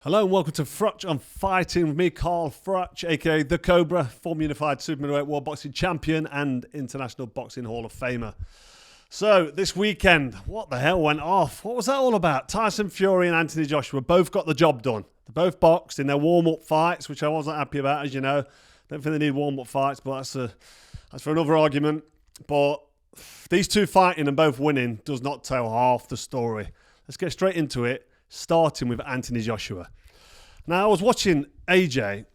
Hello and welcome to Froch on Fighting with me, Carl Froch, aka The Cobra, former unified super middleweight world boxing champion and International Boxing Hall of Famer. So this weekend, what the hell went off? What was that all about? Tyson Fury and Anthony Joshua both got the job done. They both boxed in their warm-up fights, which I wasn't happy about, as you know. Don't think they need warm-up fights, but that's for another argument. But these two fighting and both winning does not tell half the story. Let's get straight into it, starting with Anthony Joshua. Now, I was watching AJ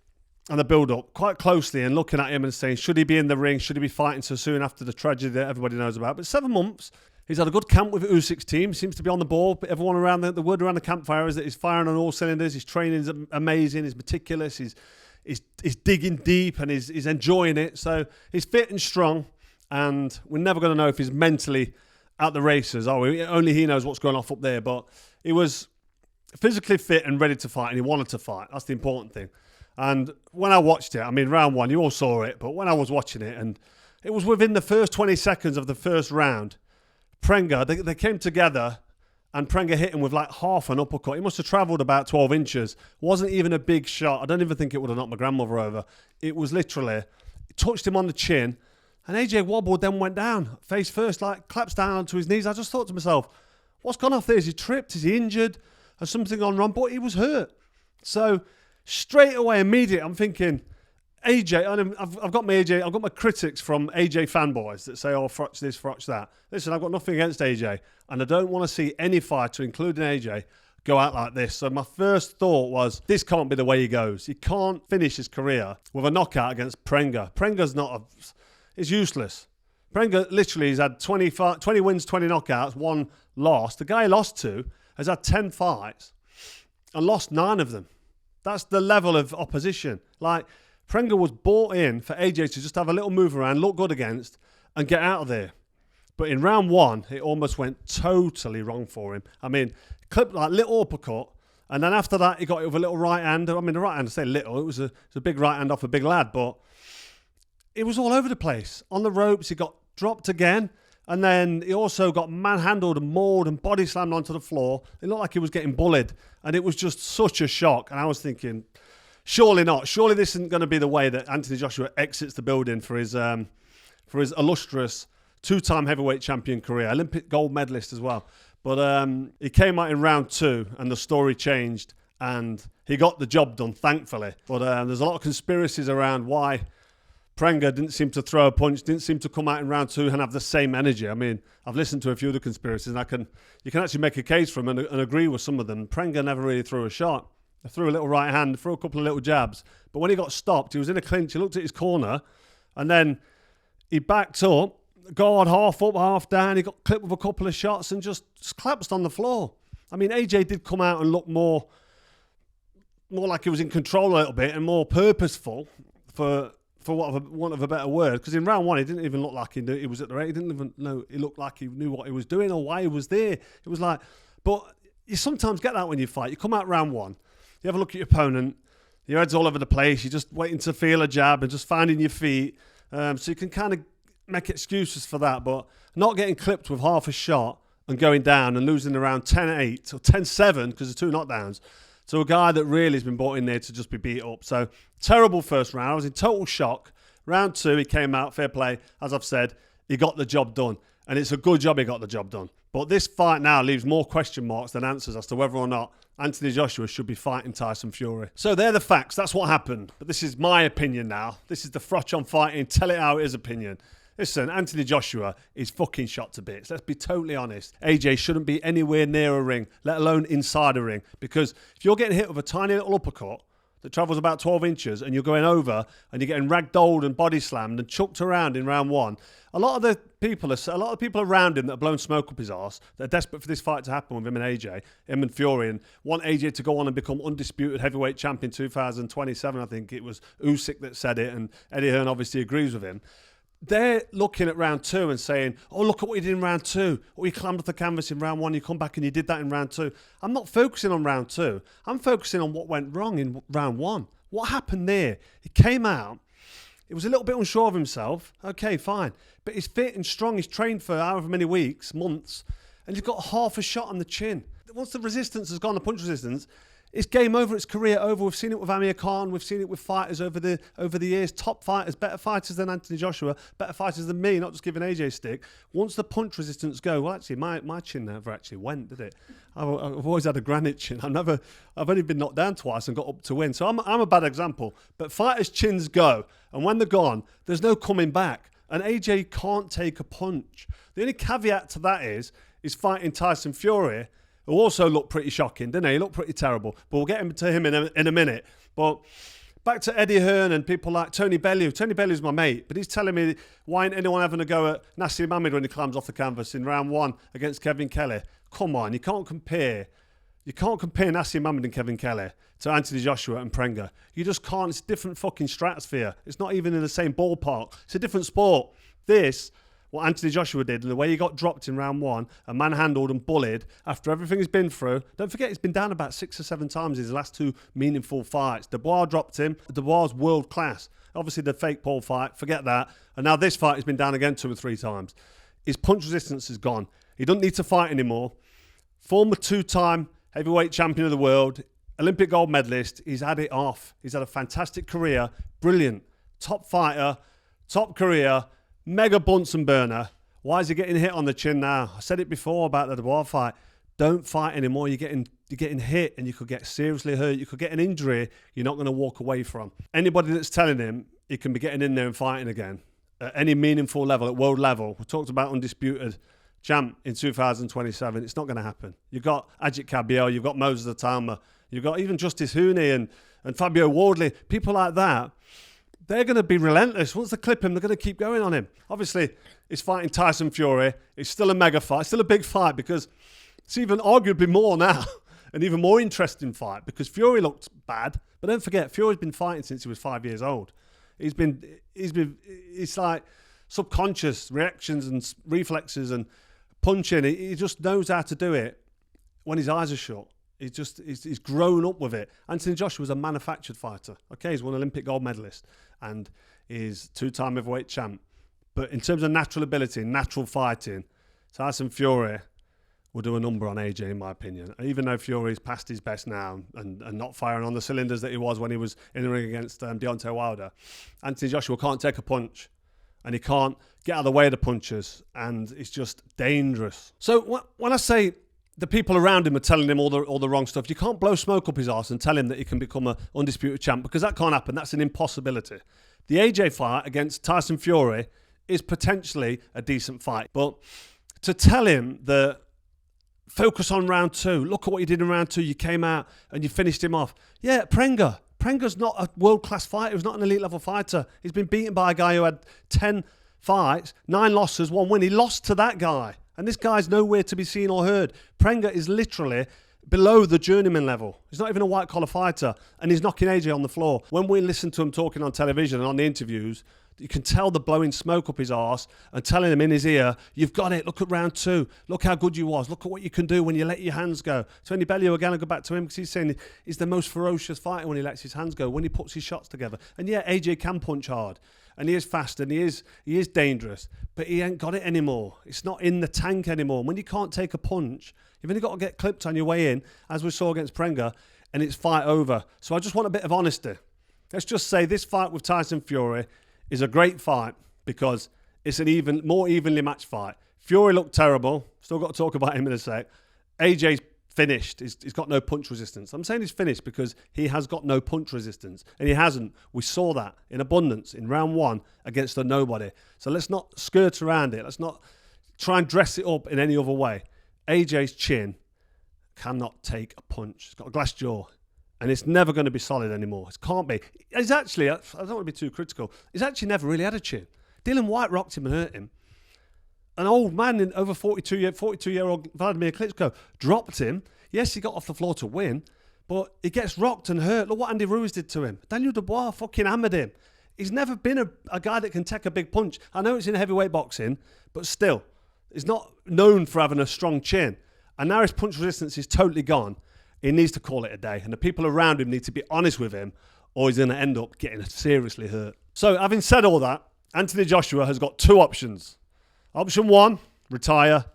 and the build-up quite closely and looking at him and saying, should he be in the ring? Should he be fighting so soon after the tragedy that everybody knows about? But 7 months, he's had a good camp with Usyk's team. Seems to be on the ball. But everyone around the word around the campfire is that he's firing on all cylinders. His training is amazing. He's meticulous. He's digging deep and he's enjoying it. So he's fit and strong. And we're never going to know if he's mentally at the races. Only he knows what's going off up there. But he was physically fit and ready to fight, and he wanted to fight. That's the important thing. And when I watched it, I mean, round one, you all saw it, but when I was watching it, and it was within the first 20 seconds of the first round, Pringa, they came together, and Pringa hit him with like half an uppercut. He must have travelled about 12 inches. Wasn't even a big shot. I don't even think it would have knocked my grandmother over. It was literally, it touched him on the chin, and AJ wobbled, then went down, face first, like collapsed down onto his knees. I just thought to myself, what's gone off there? Is he tripped? Is he injured? Has something gone wrong? But he was hurt. So straight away, immediately, I'm thinking, AJ, I've got my critics from AJ fanboys that say, oh, Froch this, Froch that. Listen, I've got nothing against AJ, and I don't want to see any fighter, including AJ, go out like this. So my first thought was, this can't be the way he goes. He can't finish his career with a knockout against Pringa. Pringa's it's useless. Pringa literally has had 20 wins, 20 knockouts, 1 loss. The guy he lost to has had 10 fights and lost 9 of them. That's the level of opposition. Like, Pringa was bought in for AJ to just have a little move around, look good against, and get out of there. But in round 1, it almost went totally wrong for him. I mean, clipped like little uppercut, and then after that, he got it with a little right hand. I mean, the right hand, I say little, it was a big right hand off a big lad, but it was all over the place. On the ropes, he got dropped again. And then he also got manhandled and mauled and body slammed onto the floor. It looked like he was getting bullied. And it was just such a shock. And I was thinking, surely not. Surely this isn't going to be the way that Anthony Joshua exits the building for his illustrious 2-time heavyweight champion career. Olympic gold medalist as well. But he came out in round 2 and the story changed. And he got the job done, thankfully. But there's a lot of conspiracies around why Pringa didn't seem to throw a punch, didn't seem to come out in round 2 and have the same energy. I mean, I've listened to a few of the conspiracies and you can actually make a case for them and agree with some of them. Pringa never really threw a shot. He threw a little right hand, threw a couple of little jabs. But when he got stopped, he was in a clinch, he looked at his corner and then he backed up, guard half up, half down. He got clipped with a couple of shots and just collapsed on the floor. I mean, AJ did come out and look more like he was in control a little bit and more purposeful for want of a better word, because in round 1 he didn't even look like he knew he was at the rate. He didn't even know. He looked like he knew what he was doing or why he was there. It was like, but you sometimes get that when you fight. You come out round 1, you have a look at your opponent, your head's all over the place. You're just waiting to feel a jab and just finding your feet. So you can kind of make excuses for that, but not getting clipped with half a shot and going down and losing around 10-8 or 10-7 because of 2 knockdowns. So a guy that really has been brought in there to just be beat up. So terrible first round. I was in total shock. Round 2, he came out, fair play. As I've said, he got the job done. And it's a good job he got the job done. But this fight now leaves more question marks than answers as to whether or not Anthony Joshua should be fighting Tyson Fury. So they're the facts. That's what happened. But this is my opinion now. This is the Froch on Fighting. Tell it how it is opinion. Listen, Anthony Joshua is fucking shot to bits. Let's be totally honest. AJ shouldn't be anywhere near a ring, let alone inside a ring. Because if you're getting hit with a tiny little uppercut that travels about 12 inches and you're going over and you're getting ragdolled and body slammed and chucked around in round 1, a lot of people around him that have blown smoke up his arse, that are desperate for this fight to happen with him and AJ, him and Fury, and want AJ to go on and become undisputed heavyweight champion 2027. I think it was Usyk that said it, and Eddie Hearn obviously agrees with him. They're looking at round 2 and saying, oh, look at what you did in round 2. Or you climbed off the canvas in round 1, you come back and you did that in round 2. I'm not focusing on round 2. I'm focusing on what went wrong in round 1. What happened there? He came out. He was a little bit unsure of himself. Okay, fine. But he's fit and strong. He's trained for however many weeks, months. And he's got half a shot on the chin. Once the resistance has gone, the punch resistance, It's game over. It's career over. We've seen it with Amir Khan. We've seen it with fighters over the years. Top fighters, better fighters than Anthony Joshua, better fighters than me. Not just giving AJ stick. Once the punch resistance go, well, actually, my chin never actually went, did it? I've always had a granite chin. I've only been knocked down twice and got up to win. So I'm a bad example. But fighters' chins go, and when they're gone, there's no coming back. And AJ can't take a punch. The only caveat to that is fighting Tyson Fury, who also looked pretty shocking, didn't he? He looked pretty terrible. But we'll get to him in a minute. But back to Eddie Hearn and people like Tony Bellew. Tony Bellew's my mate, but he's telling me, why ain't anyone having a go at Nassim Mohammed when he climbs off the canvas in round 1 against Kevin Kelly? Come on, you can't compare Nassim Mohammed and Kevin Kelly to Anthony Joshua and Pringa. You just can't. It's a different fucking stratosphere. It's not even in the same ballpark. It's a different sport. What Anthony Joshua did and the way he got dropped in round 1 and manhandled and bullied after everything he's been through. Don't forget, he's been down about 6 or 7 times in his last 2 meaningful fights. Dubois dropped him. Dubois world class. Obviously, the fake Paul fight, forget that. And now this fight, he's been down again 2 or 3 times. His punch resistance is gone. He doesn't need to fight anymore. Former 2-time heavyweight champion of the world, Olympic gold medalist. He's had it off. He's had a fantastic career. Brilliant. Top fighter. Top career. Mega Bunsen burner. Why is he getting hit on the chin now? I said it before about the Dubois fight. Don't fight anymore. You're getting hit and you could get seriously hurt. You could get an injury you're not going to walk away from. Anybody that's telling him he can be getting in there and fighting again at any meaningful level, at world level. We talked about undisputed champ in 2027. It's not going to happen. You've got Ajit Kabiel. You've got Moses Atama. You've got even Justice Hooney and Fabio Wardley. People like that. They're going to be relentless. Once they clip him, they're going to keep going on him. Obviously, he's fighting Tyson Fury. It's still a mega fight. It's still a big fight because it's even arguably more now. An even more interesting fight because Fury looked bad. But don't forget, Fury's been fighting since he was 5 years old. It's like subconscious reactions and reflexes and punching. He just knows how to do it when his eyes are shut. He's grown up with it. Anthony Joshua was a manufactured fighter. Okay, he's won Olympic gold medalist and is 2-time heavyweight champ. But in terms of natural ability, natural fighting, Tyson Fury will do a number on AJ, in my opinion. Even though Fury's past his best now and not firing on the cylinders that he was when he was in the ring against Deontay Wilder, Anthony Joshua can't take a punch and he can't get out of the way of the punches, and it's just dangerous. So when I say the people around him are telling him all the wrong stuff, you can't blow smoke up his arse and tell him that he can become an undisputed champ because that can't happen. That's an impossibility. The AJ fight against Tyson Fury is potentially a decent fight, but to tell him that focus on round 2, look at what you did in round 2, you came out and you finished him off. Yeah, Prenga's not a world-class fighter. He's not an elite-level fighter. He's been beaten by a guy who had 10 fights, 9 losses, 1 win. He lost to that guy. And this guy's nowhere to be seen or heard. Pringa is literally below the journeyman level. He's not even a white-collar fighter, and he's knocking AJ on the floor. When we listen to him talking on television and on the interviews, you can tell the blowing smoke up his arse and telling him in his ear, you've got it, look at round 2, look how good you was, look at what you can do when you let your hands go. Tony Bellew, again, I'll go back to him because he's saying he's the most ferocious fighter when he lets his hands go, when he puts his shots together. And yeah, AJ can punch hard. And he is fast and he is dangerous, but he ain't got it anymore. It's not in the tank anymore. When you can't take a punch, you've only got to get clipped on your way in, as we saw against Pringa, and it's fight over. So I just want a bit of honesty. Let's just say this fight with Tyson Fury is a great fight because it's an more evenly matched fight. Fury looked terrible. Still got to talk about him in a sec. AJ's finished. He's got no punch resistance. I'm saying he's finished because he has got no punch resistance. And he hasn't. We saw that in abundance in round 1 against a nobody. So let's not skirt around it. Let's not try and dress it up in any other way. AJ's chin cannot take a punch. He's got a glass jaw. And it's never going to be solid anymore. It can't be. He's actually, I don't want to be too critical, he's actually never really had a chin. Dylan White rocked him and hurt him. An old man, in over 42-year-old Vladimir Klitschko, dropped him. Yes, he got off the floor to win, but he gets rocked and hurt. Look what Andy Ruiz did to him. Daniel Dubois fucking hammered him. He's never been a guy that can take a big punch. I know it's in heavyweight boxing, but still, he's not known for having a strong chin. And now his punch resistance is totally gone. He needs to call it a day. And the people around him need to be honest with him, or he's going to end up getting seriously hurt. So having said all that, Anthony Joshua has got 2 options. Option 1, retire.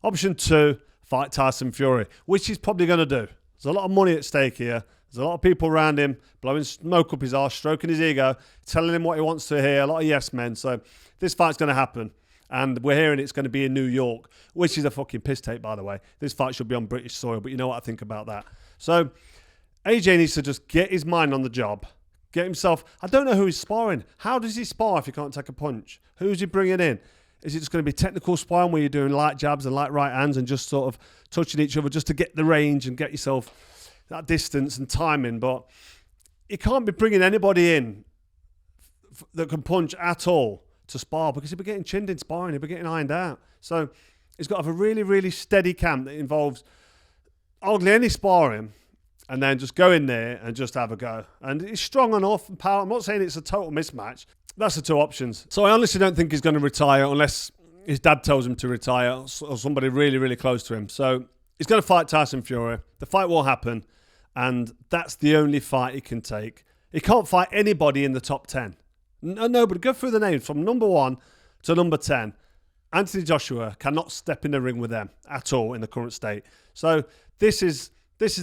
Option 2, fight Tyson Fury, which he's probably going to do. There's a lot of money at stake here. There's a lot of people around him blowing smoke up his arse, stroking his ego, telling him what he wants to hear. A lot of yes men. So this fight's going to happen. And we're hearing it's going to be in New York, which is a fucking piss take, by the way. This fight should be on British soil, but you know what I think about that. So AJ needs to just get his mind on the job. Get himself... I don't know who he's sparring. How does he spar if he can't take a punch? Who's he bringing in? Is it just going to be technical sparring where you're doing light jabs and light right hands and just sort of touching each other just to get the range and get yourself that distance and timing? But he can't be bringing anybody in that can punch at all to spar, because he'll be getting chinned in sparring, he'll be getting ironed out. So he's got to have a really, really steady camp that involves hardly any sparring, and then just go in there and just have a go. And he's strong enough and power. I'm not saying it's a total mismatch. That's the two options. So I honestly don't think he's going to retire unless his dad tells him to retire or somebody really, really close to him. So he's going to fight Tyson Fury. The fight will happen, and that's the only fight he can take. He can't fight anybody in the top 10. No, but go through the names from number 1 to number 10. Anthony Joshua cannot step in the ring with them at all in the current state. So this is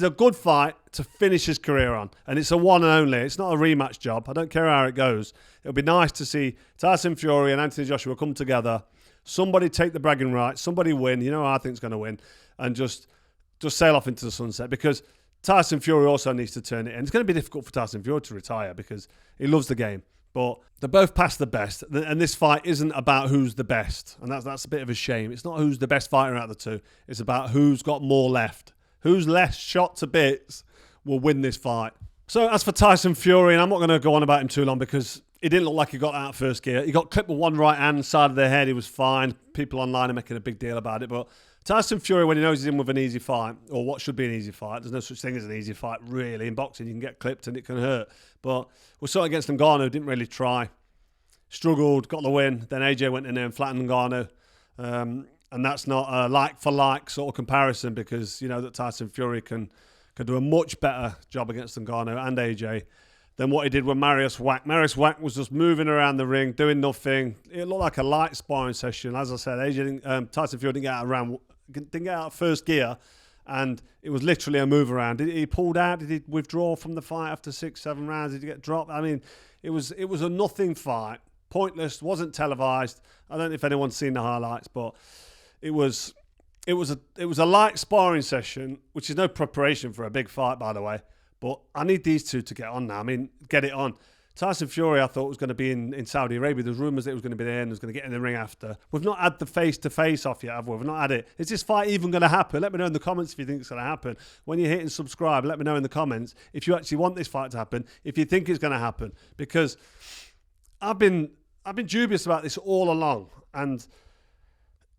a good fight to finish his career on. And it's a one and only. It's not a rematch job. I don't care how it goes. It'll be nice to see Tyson Fury and Anthony Joshua come together. Somebody take the bragging rights. Somebody win. You know who I think is going to win. And just sail off into the sunset, because Tyson Fury also needs to turn it in. It's going to be difficult for Tyson Fury to retire because he loves the game. But they're both past the best. And this fight isn't about who's the best. And that's a bit of a shame. It's not who's the best fighter out of the two. It's about who's got more left. Who's less shot to bits will win this fight. So as for Tyson Fury, and I'm not going to go on about him too long because he didn't look like he got out first gear. He got clipped with one right hand side of the head. He was fine. People online are making a big deal about it. But Tyson Fury, when he knows he's in with an easy fight, or what should be an easy fight, there's no such thing as an easy fight, really. In boxing, you can get clipped and it can hurt. But we saw it against Ngannou, didn't really try. Struggled, got the win. Then AJ went in there and flattened Ngannou. And that's not a like-for-like sort of comparison, because you know that Tyson Fury can do a much better job against Ngannou and AJ than what he did with Marius Wack. Marius Wack was just moving around the ring, doing nothing. It looked like a light sparring session. As I said, Tyson Fury didn't get out of first gear, and it was literally a move around. Did he pulled out? Did he withdraw from the fight after 6-7 rounds? Did he get dropped? I mean, it was a nothing fight. Pointless, wasn't televised. I don't know if anyone's seen the highlights, but it was a light sparring session, which is no preparation for a big fight, by the way. But I need these two to get on now. I mean, get it on. Tyson Fury, I thought, was going to be in Saudi Arabia. There's rumours that he was going to be there and was going to get in the ring after. We've not had the face-to-face off yet, have we? We've not had it. Is this fight even going to happen? Let me know in the comments if you think it's going to happen. When you're hitting subscribe, let me know in the comments if you actually want this fight to happen, if you think it's going to happen. Because I've been dubious about this all along. And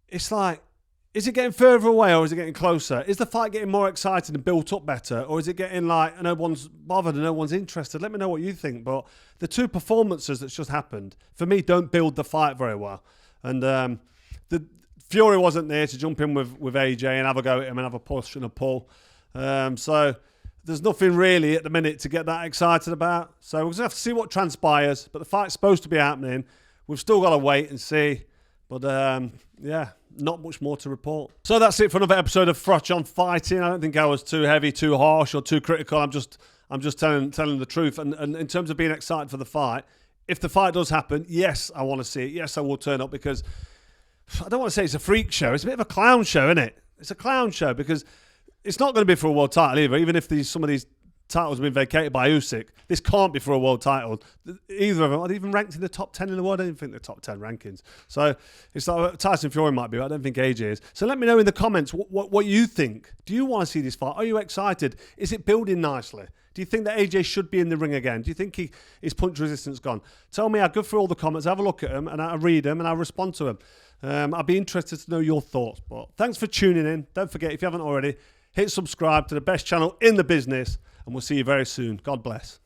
it's like, is it getting further away or is it getting closer? Is the fight getting more exciting and built up better? Or is it getting like no one's bothered and no one's interested? Let me know what you think. But the two performances that's just happened, for me, don't build the fight very well. And the Fury wasn't there to jump in with AJ and have a go at him and have a push and a pull. So there's nothing really at the minute to get that excited about. So we're going to have to see what transpires. But the fight's supposed to be happening. We've still got to wait and see. But yeah, not much more to report. So that's it for another episode of Froch on Fighting. I don't think I was too heavy, too harsh, or too critical. I'm just telling the truth. And in terms of being excited for the fight, if the fight does happen, yes, I want to see it. Yes, I will turn up, because I don't want to say it's a freak show. It's a bit of a clown show, isn't it? It's a clown show, because it's not going to be for a world title either. Even if some of these titles have been vacated by Usyk, this can't be for a world title. Either of them aren't even ranked in the top 10 in the world. I don't even think the top 10 rankings. So it's like Tyson Fury might be, but I don't think AJ is. So let me know in the comments what you think. Do you want to see this fight? Are you excited? Is it building nicely? Do you think that AJ should be in the ring again? Do you think his punch resistance gone? Tell me. I'll go through all the comments, have a look at them, and I'll read them and I'll respond to them. I'd be interested to know your thoughts. But thanks for tuning in. Don't forget, if you haven't already, hit subscribe to the best channel in the business. And we'll see you very soon. God bless.